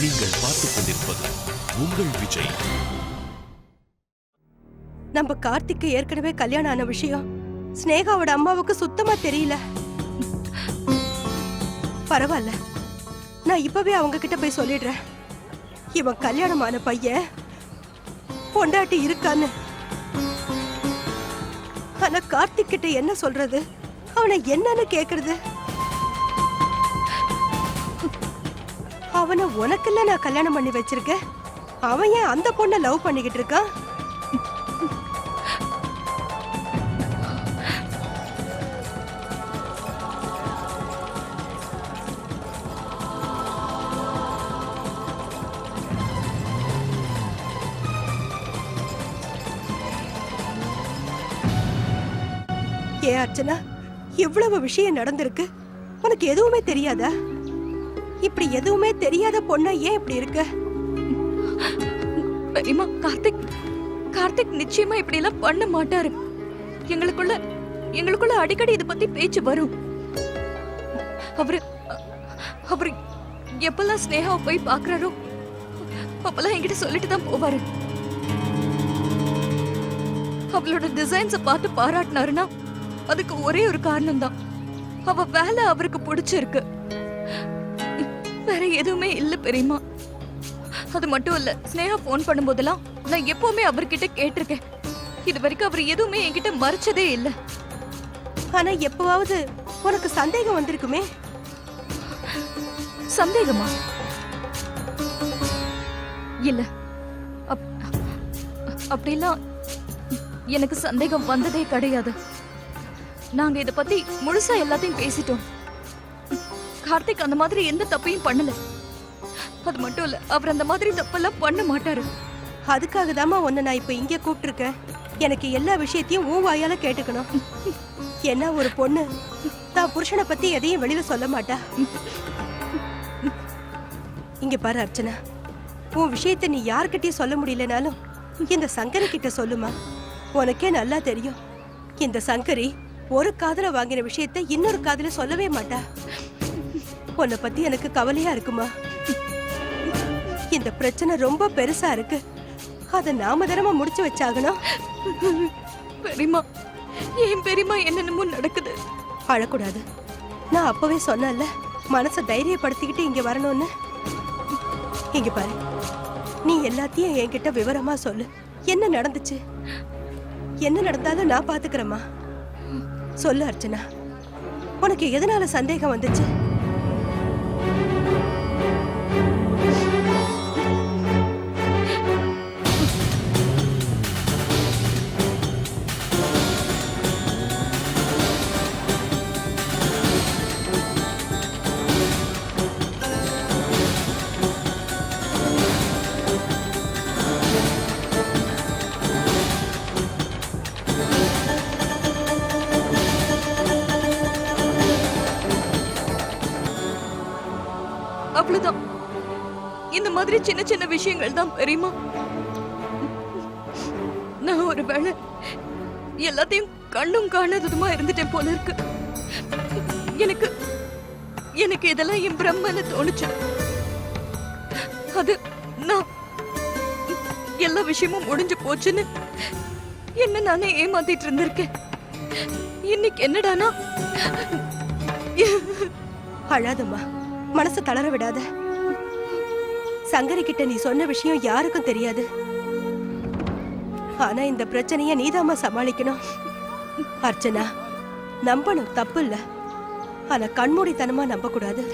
நீங்கள் பார்த்துக் கொண்டிருப்பது உங்கள் விஜய். நம்ம கார்த்திக்கு ஏற்கனவே கல்யாணம் ஆன விஷயம் ஸ்னேகாவோட அம்மாவுக்கு சுத்தமா தெரியல. பரவாயில்ல, நான் இப்பவே அவங்க கிட்ட போய் சொல்லிடுறேன். இவன் கல்யாணமான பையன் பொண்டாட்டி இருக்கான்னு. ஆனா கார்த்திக் கிட்ட என்ன சொல்றது? அவனை என்னன்னு கேக்குறது? அவனை உனக்குல்ல நான் கல்யாணம் பண்ணி வச்சிருக்கேன். அவன் ஏன் அந்த பொண்ணை லவ் பண்ணிக்கிட்டு இருக்கான்? ஏ அர்ச்சனா, இவ்வளவு விஷயம் நடந்திருக்கு, உனக்கு எதுவுமே தெரியாதா? இப்படி எதுவுமே தெரியாத பொண்ணா ஏன் இப்படி இருக்க? பெரியம்மா, கார்த்திக் நிச்சயமா இப்படி எல்லாம் பண்ண மாட்டாரு. எங்களுக்குள்ள அடிக்கடி இத பத்தி பேச்சு வரும். அவரு எப்பெல்லாம் ஸ்னேகாவை போய் பாக்குறாரோ அப்பெல்லாம் என்கிட்ட சொல்லிட்டு தான் போவாரு. அவளோட டிசைன்ஸ பார்த்து பாராட்டினாருன்னா அதுக்கு ஒரே ஒரு காரணம் தான், அவ வேலை அவருக்கு பிடிச்சிருக்கு. வேற எதுவுமே இல்ல பெரியம்மா. அது மட்டும் இல்ல, ஸ்னேகா போன் பண்ணும்போதெல்லாம் நான் எப்பவுமே அவர்கிட்ட கேட்டிருக்கேன். இது வரைக்கும் அவர் எதுவுமே என்கிட்ட மறைச்சதே இல்ல. ஆனா எப்பவாவது உனக்கு சந்தேகம் வந்திருக்குமே? சந்தேகமா? இல்ல, அப்படிலாம் எனக்கு சந்தேகம் வந்ததே கிடையாது. நாங்க இத பத்தி முழுசா எல்லாத்தையும் பேசிட்டோம். கார்த்திக் அந்த மாதிரி எந்த தப்பையும் பண்ணல. அது மட்டும் இல்ல, அவர் அந்த மாதிரி தப்பெல்லாம் பண்ண மாட்டாரு. அதுக்காக தாமா உன்னை நான் இப்ப இங்க கூப்பிட்டுருக்கேன். எனக்கு எல்லா விஷயத்தையும் உன் வாயால கேட்டுக்கணும். என்ன ஒரு பொண்ணு தான் புருஷனை பத்தி எதையும் வெளியில சொல்ல மாட்டா. இங்க பாரு அர்ச்சனா, உன் விஷயத்த நீ யார்கிட்டயும் சொல்ல முடியலனாலும் இந்த சங்கரி கிட்ட சொல்லுமா. உனக்கே நல்லா தெரியும், இந்த சங்கரி ஒரு காதுல வாங்கின விஷயத்த இன்னொரு காதுல சொல்லவே மாட்டா. உன்னை பத்தி எனக்கு கவலையா இருக்குமா. இந்த பிரச்சனை ரொம்ப பெருசா இருக்கு, அத நாம தரமா முடிச்சு வச்சாகணும். பெரியம்மா, ஏன் பெரியம்மா என்னென்னமோ நடக்குது. அழக்கூடாது. நான் அப்பவே சொன்னேன்ல, மனசை தைரியப்படுத்திக்கிட்டு இங்க வரணும்னு. இங்க பாரு, நீ எல்லாத்தையும் என்கிட்ட விவரமா சொல்லு. என்ன நடந்துச்சு? என்ன நடந்தாலும் நான் பாத்துக்கிறேம்மா. சொல்லு அர்ச்சனா, உனக்கு எதனால சந்தேகம் வந்துச்சு? அவ்வளவுதான். இந்த மாதிரி சின்ன சின்ன விஷயங்கள் தான் பெரியம்மா. நான் ஒரு வேளை எல்லாத்தையும் கண்ணும் காணாததுமா இருந்துட்டேன் போல இருக்கு. எனக்கு இதெல்லாம் என் பிரம்மன்னு தோணுச்சு. அது நான் எல்லா விஷயமும் முடிஞ்சு போச்சுன்னு என்ன நானே ஏமாத்திட்டு இருந்திருக்கேன். இன்னைக்கு என்னடானா. அழாதம்மா, மனசு தளர விடாத. சங்கரி கிட்ட நீ சொன்ன விஷயம் யாருக்கும் தெரியாது. ஆனா இந்த பிரச்சனைய நீதாமா சமாளிக்கணும். அர்ச்சனா, நம்பணும், தப்பு இல்ல. ஆனா கண்மூடித்தனமா நம்ப கூடாது.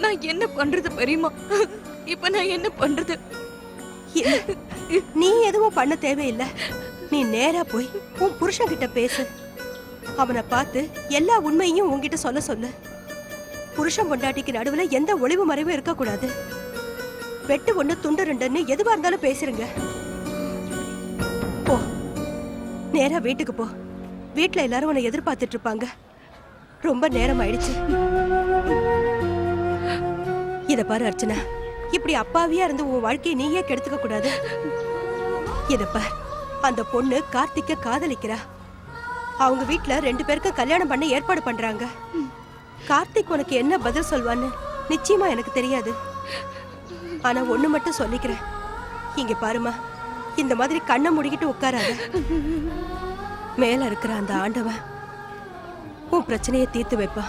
நான் என்ன பண்றது பெரியம்மா? இப்ப நான் என்ன பண்றது? நீ எதுவும் பண்ண தேவையில்லை. நீ நேரா போய் உன் புருஷன் கிட்ட பேசு. அவனை பார்த்து எல்லா உண்மையும் உன்கிட்ட சொல்ல சொல்லு. புருஷன் பொண்டாட்டிக்கு நடுவுல எந்த ஒளிவு மறைவும் இருக்க கூடாது. வெட்டு ஒண்ணு துண்டு ரெண்டுன்னு எதுவா இருந்தாலும் பேசுறீங்க. போ, நேரா வீட்டுக்கு போ. வீட்டுல எல்லாரும் உன்னை எதிர்பார்த்துட்டு இருப்பாங்க. ரொம்ப நேரம் ஆயிடுச்சு. இத பாரு அர்ச்சனா, இப்படி அப்பாவியா இருந்து உன் வாழ்க்கையை நீயே கெடுத்துக்க கூடாது. இத பார், அந்த பொண்ணு கார்த்திக்க காதலிக்கிறா. அவங்க வீட்ல 2 பேருக்கும் கல்யாணம் பண்ண ஏற்பாடு பண்றாங்க. கார்த்திக் உனக்கு என்ன பதில் சொல்வான்னு நிச்சயமா எனக்கு தெரியாது. ஆனா ஒண்ணு மட்டும் சொல்லிக்கிறேன், இங்க பாருமா, இந்த மாதிரி கண்ணை மூடிக்கிட்டு உட்காராத. மேல இருக்கிற அந்த ஆண்டவன் உன் பிரச்சனையை தீர்த்து வைப்பா.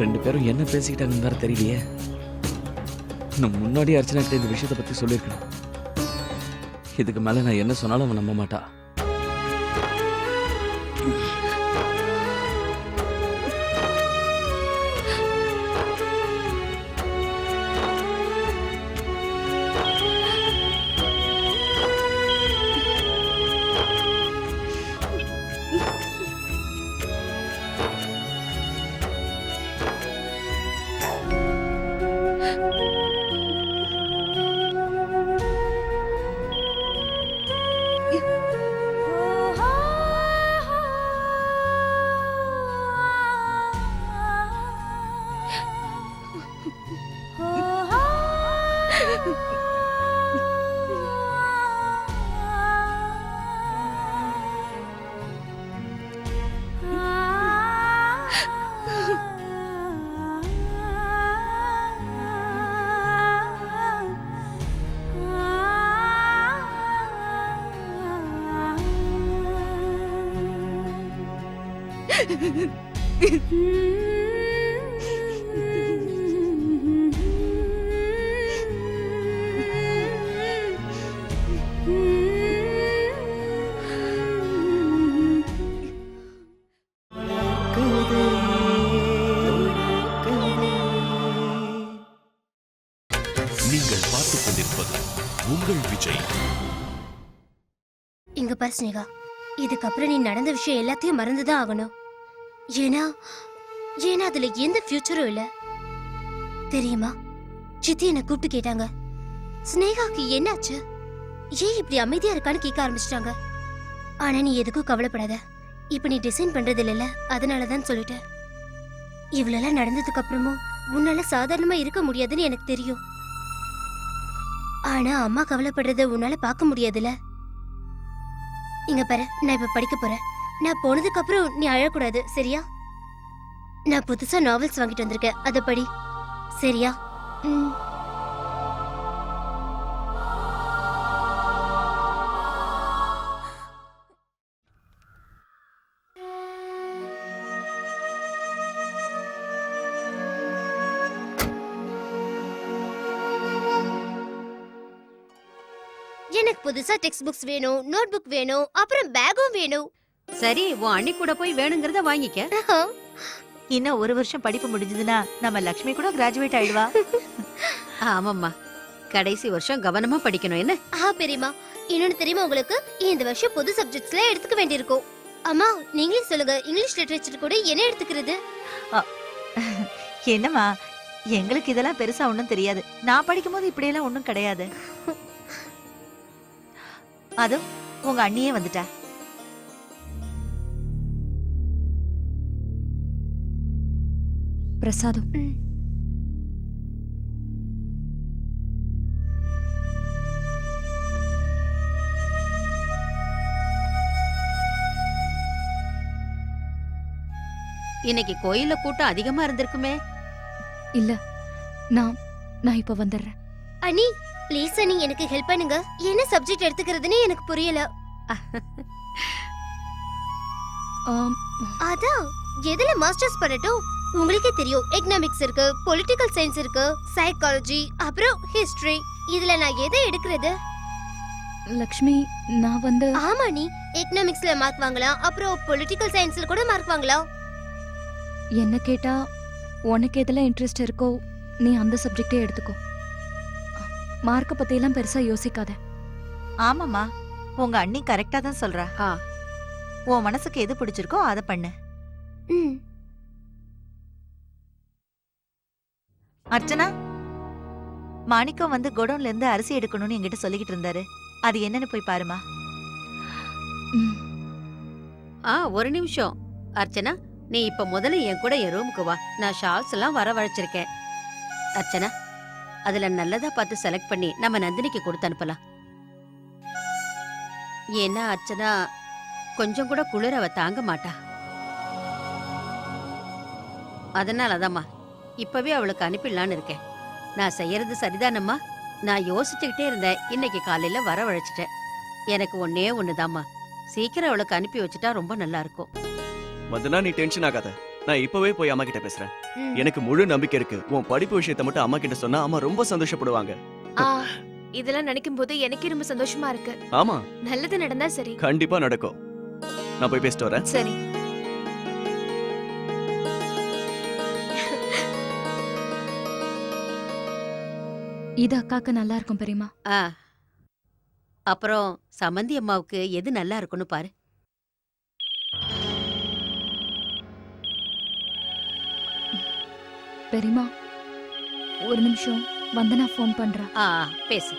ரெண்டு பேரும் என்ன பேசிக்கிட்டாங்கன்னு வேற தெரியலையே. நான் முன்னாடி அர்ச்சனா கிட்ட இந்த விஷயத்தை பத்தி சொல்லியிருக்கேன். இதுக்கு மேல நான் என்ன சொன்னாலும் அவன் நம்ப மாட்டா. நீங்கள் பார்த்துக் கொண்டிருப்பது உங்கள் விஜய். இங்க பாரு ஸ்னேகா, இதுக்கப்புறம் நீ நடந்த விஷயம் எல்லாத்தையும் மறந்துதான் ஆகணும். ஏன்னா அதுல எந்த ஃபியூச்சரும் இல்ல. தெரியுமா, சித்தி என்ன கூப்பிட்டு கேட்டாங்க, ஸ்னேகாக்கு என்னாச்சு, ஏன் இப்படி அமைதியா இருக்கான்னு கேட்க ஆரம்பிச்சிட்டாங்க. ஆனா நீ எதுக்கும் கவலைப்படாத, இப்ப நீ டிசைன் பண்றது இல்ல, அதனாலதான் சொல்லிட்டேன். இவ்வளவு நடந்ததுக்கு அப்புறமும் உன்னால சாதாரணமா இருக்க முடியாதுன்னு எனக்கு தெரியும். ஆனா அம்மா கவலைப்படுறத உன்னால பார்க்க முடியாதுல. இங்க பாரு, நான் இப்ப படிக்க போறேன். நான் போனதுக்கு அப்புறம் நீ அழக்கூடாது, சரியா? நான் புதுசா நாவல்ஸ் வாங்கிட்டு வந்திருக்கேன், அத படி, சரியா? எனக்கு புதுசா டெக்ஸ்ட் புக்ஸ் வேணும், நோட் புக் வேணும், அப்புறம் பேக்கும் வேணும். சரி, உன் அண்ணி கூட போய் வேணுங்கிறத வாங்கிக்க. இன்னும் ஒரு வருஷம் படிப்பு முடிஞ்சதுன்னா நம்ம லக்ஷ்மி கூட கிராஜுவேட் ஆயிடுவா. ஆமாம்மா, கடைசி வருஷம் கவனமா படிக்கணும். என்ன பெரியமா, இன்னொன்னு தெரியுமா உங்களுக்கு, இந்த வருஷம் பொது சப்ஜெக்ட்ஸ்ல எடுத்துக்க வேண்டியிருக்கும். அம்மா நீங்களே சொல்லுங்க, இங்கிலீஷ் லிட்டரேச்சர் கூட என்ன எடுத்துக்கிறது? என்னம்மா, எங்களுக்கு இதெல்லாம் பெருசா ஒண்ணும் தெரியாது. நான் படிக்கும் போது இப்படி எல்லாம் ஒண்ணும் கிடையாது. அதுவும் உங்க அண்ணியே வந்துட்டா. பிரசாதம். இன்னைக்கு கோயில்ல கூட்டம் அதிகமா இருந்திருக்குமே. இல்ல, நான் இப்ப வந்துடுறேன். அண்ணி ப்ளீஸ் அண்ணி, எனக்கு ஹெல்ப் பண்ணுங்க. என்ன சப்ஜெக்ட் எடுத்துக்கிறதுன்னு எனக்கு புரியல. அதான் எதுல மாஸ்டர்ஸ் பண்ணட்டும்? உங்களுக்கே தெரியும், எக்கனாமிக்ஸ் இருக்கு, பொலிட்டிக்கல் சயின்ஸ் இருக்கு, சைக்காலஜி, அப்புறம் ஹிஸ்டரி. இதுல நான் எதை எடுக்கிறது? லக்ஷ்மி நான் வந்து ஆமா நீ எக்கனாமிக்ஸ்ல மார்க் வாங்கலாம், அப்புறம் பொலிட்டிக்கல் சயின்ஸ்ல கூட மார்க் வாங்கலாம். என்ன கேட்டா உனக்கு எதுல இன்ட்ரெஸ்ட் இருக்கோ நீ அந்த சப்ஜெக்டே எடுத்துக்கோ. மார்க்கை பத்தியெல்லாம் பெருசா யோசிக்காத. ஆமாம்மா, உங்க அண்ணி கரெக்டா தான் சொல்றா. ஆ. உன் மனசுக்கு எது பிடிச்சிருக்கோ அதை பண்ணு. ம். அர்ச்சனா, மாணிக்கம் வந்து குடோன்ல இருந்து அரிசி எடுக்கணும்னு என்கிட்ட சொல்லிக்கிட்டு இருந்தாரு. அது என்னன்னு போய் பாருமா. ம். ஒரு நிமிஷம். அர்ச்சனா, நீ இப்ப முதல்ல என் கூட என் ரூமுக்கு வா. நான் ஷால்ஸ் எல்லாம் வரவழைச்சிருக்கேன். அர்ச்சனா, அதுல நல்லதா பார்த்து செலக்ட் பண்ணி நம்ம நந்தினிக்கு கொடுத்து அனுப்பலாம். ஏன்னா அர்ச்சனா கொஞ்சம் கூட குளிர அவ தாங்க மாட்டா. அதனாலதாம்மா இப்பவே அவளுக்கு அனுப்பிடலான்னு இருக்கேன். நான் செய்யறது சரிதானம்மா? நான் யோசிச்சுக்கிட்டே இருந்தேன், இன்னைக்கு காலையில வரவழைச்சிட்டேன். எனக்கு ஒன்னே ஒண்ணுதாம்மா, சீக்கிரம் அவளுக்கு அனுப்பி வச்சுட்டா ரொம்ப நல்லா இருக்கும். வந்தனா நீ டென்ஷன் ஆகாத. நான் இப்பவே போய் அம்மா கிட்ட பேசுறேன். ம். எனக்கு முழு நம்பிக்கை இருக்கு. உன் படிப்பு விஷயத்தை மட்டும் அம்மா கிட்ட சொன்னா அம்மா ரொம்ப சந்தோஷப்படுவாங்க. இதெல்லாம் நினைக்கும் போது எனக்கே ரொம்ப சந்தோஷமா இருக்கு. ஆமா, நல்லது நடந்தா சரி. கண்டிப்பா நடக்கும். நான் போய் பேசிட்டு வரேன். சரி. இது அக்காக்கு நல்லா இருக்கும் பெரியமா. ஆ, அப்புறம் சமந்தி அம்மாவுக்கு எது நல்லா இருக்கும்னு பாரு. பெரியமா ஒரு நிமிஷம், வந்தனா ஃபோன் பண்றா. பேசு.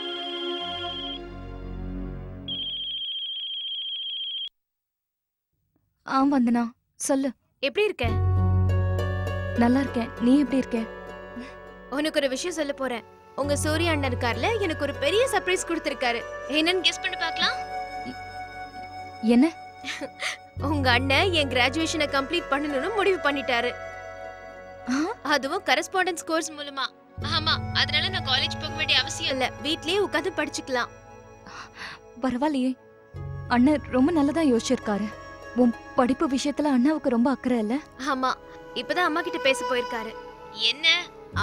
வந்தனா சொல்லு. எப்படி இருக்க? நல்லா இருக்கேன், நீ எப்படி இருக்க? உனக்கு ஒரு விஷயம் சொல்ல போறேன். உங்க சூர்யா அண்ணன் இருக்கார்ல, எனக்கு ஒரு பெரிய சர்ப்ரைஸ் கொடுத்திருக்காரு. என்னன்னு கெஸ் பண்ணி பார்க்கலாம்? என்ன? உங்க அண்ணன் என் கிராஜுவேஷனை கம்ப்ளீட் பண்ணணும்னு முடிவு பண்ணிட்டாரு. அதுவும் கரஸ்பாண்டன்ஸ் கோர்ஸ் மூலமா. ஆமா, அதனால நான் காலேஜ் போக வேண்டிய அவசியம் இல்ல, வீட்லயே உட்கார்ந்து படிச்சுக்கலாம். பரவாயில்லையே, அண்ணன் ரொம்ப நல்லதா யோசிச்சிருக்காரு. உன் படிப்பு விஷயத்துல அண்ணாவுக்கு ரொம்ப அக்கறை இல்ல? ஆமா, இப்பதான் அம்மா கிட்ட பேச போயிருக்காரு. என்ன,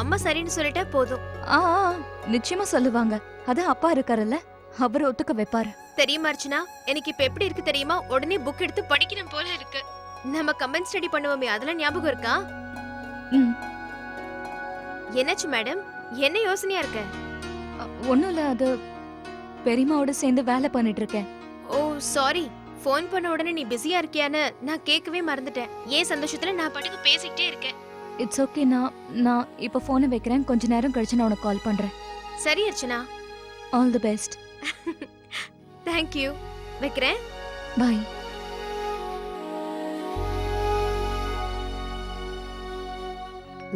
அம்மா சரின்னு சொல்லிட்டா போதும். ஆ ஆ, நிச்சயமா சொல்லுவாங்க. அதான் அப்பா இருக்காருல்ல, அவர் ஒத்துக்க வைப்பாரு. தெரியுமா அர்ச்சனா, எனக்கு இப்ப எப்படி இருக்கு தெரியுமா? உடனே புக் எடுத்து படிக்கணும் போல இருக்கு. நம்ம கமெண்ட் ஸ்டடி பண்ணுவோமே, அதெல்லாம் ஞாபகம் இருக்கா? ம். என்னாச்சு மேடம், என்ன யோசனையா இருக்க? ஒண்ணும் இல்ல, அது பெரியமாவோட சேர்ந்து வேலை பண்ணிட்டு இருக்கேன். ஓ சாரி, ஃபோன் பண்ண உடனே நீ பிஸியா இருக்கியான்னு நான் கேட்கவே மறந்துட்டேன். ஏன் சந்தோஷத்துல நான் பாட்டுக்கு பேசிக்கிட்டே இருக்கேன். இட்ஸ் ஓகே, நான் இப்ப போனை வைக்கிறேன். கொஞ்ச நேரம் கழிச்சு நான் உனக்கு கால் பண்றேன். சரி Archana. All the best. Thank you. வைக்கிறேன். பை.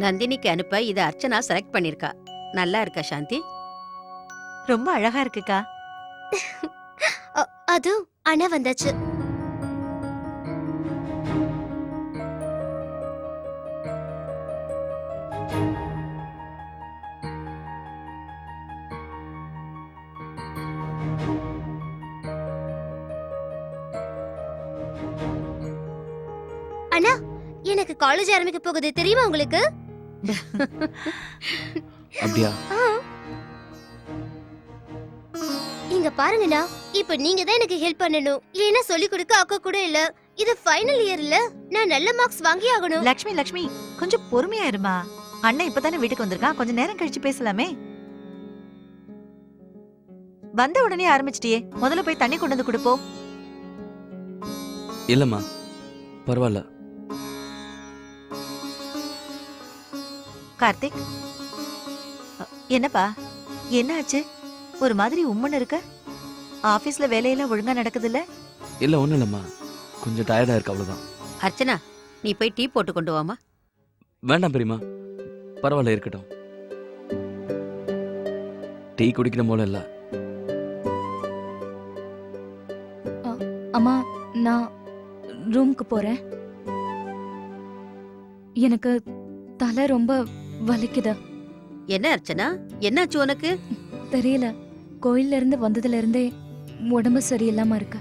நந்தினிக்கு அனுப்ப இத அர்ச்சனா செலக்ட் பண்ணிருக்கா. நல்லா இருக்கா சாந்தி? ரொம்ப அழகா இருக்குக்கா. அது அண்ணா வந்தாச்சு. அண்ணா, எனக்கு காலேஜ் ஆரம்பிக்க போகுது தெரியுமா உங்களுக்கு? அப்படியா? இங்க பாருங்கண்ணா, இப்ப நீங்க தான் எனக்கு ஹெல்ப் பண்ணணும். ஏன்னா சொல்லி கொடுக்க அக்கா கூட இல்ல. இது ஃபைனல் இயர் இல்ல, நான் நல்ல மார்க்ஸ் வாங்கி ஆகணும். லக்ஷ்மி லக்ஷ்மி, கொஞ்சம் பொறுமையா இருமா. அண்ணன் இப்பதானே வீட்டுக்கு வந்திருக்கான், கொஞ்சம் நேரம் கழிச்சு பேசலாமே. வந்த உடனே ஆரம்பிச்சிட்டியே, முதல்ல போய் தண்ணி கொண்டு வந்து கொடுப்போம். இல்லம்மா, பரவாயில்ல. கார்த்திக், என்னப்பா என்னாச்சு? ஒரு மாதிரி உம்மன் இருக்க. ஆபீஸ்ல வேலையெல்லாம் ஒழுங்கா நடக்குதுல்ல? இல்ல ஒண்ணும் இல்லம்மா, கொஞ்சம் டயர்டா இருக்கு, அவ்வளவுதான். அர்ச்சனா, நீ போய் டீ போட்டு கொண்டு வாமா. வேண்டாம் பெரியமா, பரவாயில்ல, இருக்கட்டும். டீ குடிக்கிற போல இல்ல. அம்மா, நான் ரூமுக்கு போறேன். எனக்கு தலை ரொம்ப வலிக்குது. என்ன அர்ச்சனா, என்னாச்சு உனக்கு? தெரியல, கோயில்ல இருந்து வந்ததுல இருந்தே உடம்பு சரியில்லாம இருக்கு.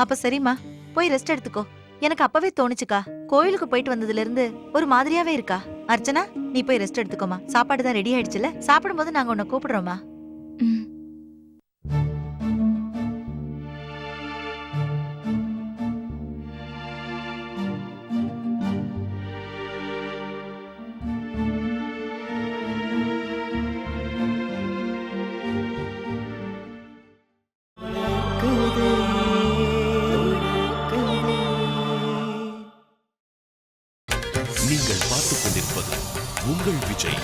அப்ப சரிம்மா, போய் ரெஸ்ட் எடுத்துக்கோ. எனக்கு அப்பவே தோணுச்சுக்கா, கோயிலுக்கு போயிட்டு வந்ததுல இருந்து ஒரு மாதிரியாவே இருக்கா. அர்ச்சனா, நீ போய் ரெஸ்ட் எடுத்துக்கோமா. சாப்பாடு தான் ரெடி ஆயிடுச்சுல, சாப்பிடும்போது நாங்க உன்னை கூப்பிடுறோமா. ம். நீங்கள் பார்த்துக் கொண்டிருப்பது உங்கள் விஜய்.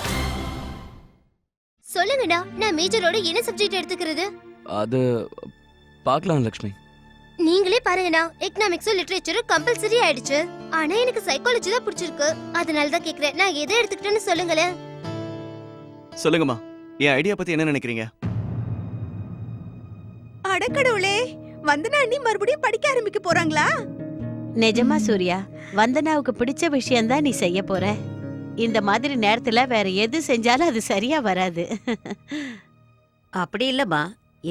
சொல்லுங்கண்ணா, நான் மேஜரோட என்ன சப்ஜெக்ட் எடுத்துக்கிறது? அது பார்க்கலாம் லக்ஷ்மி. நீங்களே பாருங்கண்ணா, எக்கனாமிக்ஸும் லிட்டரேச்சரும் கம்பல்சரி ஆயிடுச்சு. ஆனா எனக்கு சைக்காலஜி தான் பிடிச்சிருக்கு. அதனால தான் கேக்குறேன், நான் எதை எடுத்துக்கிட்டேன்னு சொல்லுங்களேன். சொல்லுங்கம்மா, என் ஐடியா பத்தி என்ன நினைக்கிறீங்க? அடக்கடவுளே, வந்தனா அண்ணி மறுபடியும் படிக்க ஆரம்பிக்க போறாங்களா? நிஜமா சூர்யா, வந்தனாவுக்கு பிடிச்ச விஷயம்தான் நீ செய்ய போற. இந்த மாதிரி நேரத்துல வேற எது செஞ்சாலும் அது சரியா வராது. அப்படி இல்லம்மா,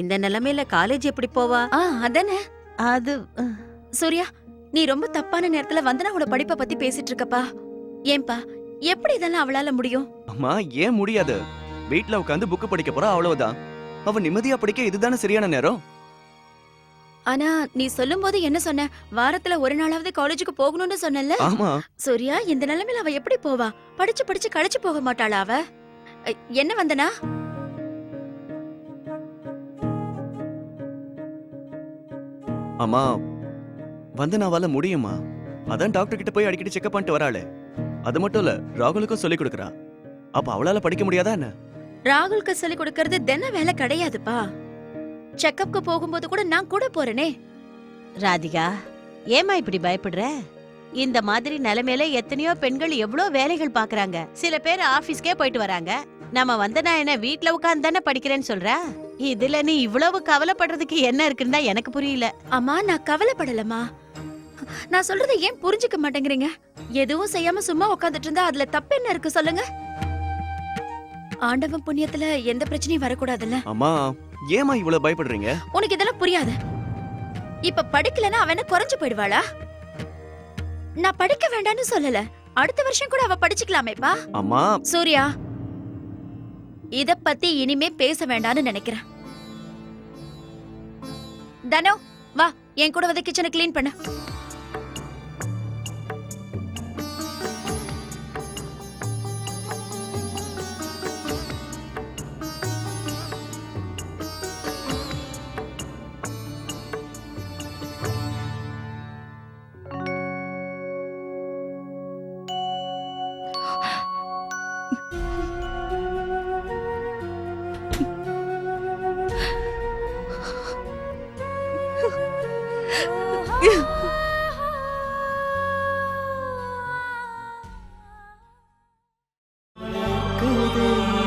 இந்த நிலைமையில காலேஜ் எப்படி போவா? அதானே. அது சூர்யா, நீ ரொம்ப தப்பான நேரத்துல வந்தனாவோட படிப்பை பத்தி பேசிட்டு இருக்கப்பா. ஏன்பா, எப்படி இதெல்லாம் அவளால முடியும்? அம்மா, ஏன் முடியாது? வீட்ல உட்காந்து புக் படிக்க போறா, அவ்வளவுதான். அவ நிம்மதியா படிக்க இதுதானே சரியான நேரம். ஆனா நீ சொல்லும்போது என்ன சொன்ன? வாரத்துல ஒரு நாளாவது காலேஜுக்கு போகணும்னு சொன்னல. ஆமா. சூர்யா, இந்த நிலைமையில அவ எப்படி போவா? படிச்சு படிச்சு களைச்சு போக மாட்டாளா அவ? என்ன வந்தனா? அம்மா, வந்தனாவால முடியுமா? அதான் டாக்டர் கிட்ட போய் அடிக்கடி செக்அப் பண்ணிட்டு வராளே. அது மட்டும் இல்ல, ராகுலுக்கும் சொல்லி கொடுக்கறா. அப்ப அவளால படிக்க முடியாதா என்ன? ராகுலுக்கு சொல்லி கொடுக்கறது தின வேலை கிடையாதுப்பா. செக்கப்க்கு போகும்போது கூட நான் கூட போறேனே. ராதிகா, ஏமா இப்படி பயப்படுற? இந்த மாதிரி நிலைமையில எத்தனையோ பெண்கள் எவ்வளோ வேலைகள் பாக்குறாங்க. சில பேர் ஆபீஸ்க்கே போயிட்டு வராங்க. நம்ம வந்தனா என்ன வீட்ல உட்கார்ந்து தானே படிக்கிறேன்னு சொல்ற? இதுல நீ இவ்வளவு கவலைப்படுறதுக்கு என்ன இருக்குன்னு தான் எனக்கு புரியல. அம்மா, நான் கவலைப்படலம்மா. நான் சொல்றதை ஏன் புரிஞ்சுக்க மாட்டேங்கிறீங்க? எதுவும் செய்யாம சும்மா உட்கார்ந்துட்டு இருந்தா அதுல தப்பு என்ன இருக்கு சொல்லுங்க? ஆண்டவன் புண்ணியத்துல எந்த பிரச்சனையும் வரக்கூடாதுல்ல. அம்மா, ஏமா இவ்வளவு பயப்படுறீங்க? உனக்கு இதெல்லாம் புரியாது. இப்ப படிக்கலன்னா அவ என்ன குறைஞ்சு போயிடுவாளா? நான் படிக்க வேண்டாம்னு சொல்லல. அடுத்த வருஷம் கூட அவ படிச்சுக்கலாமேப்பா. அம்மா. சூர்யா, இத பத்தி இனிமே பேச வேண்டாம்னு நினைக்கிறேன். தனோ, வா, என் கூட வந்து கிச்சனை கிளீன் பண்ணு. கதை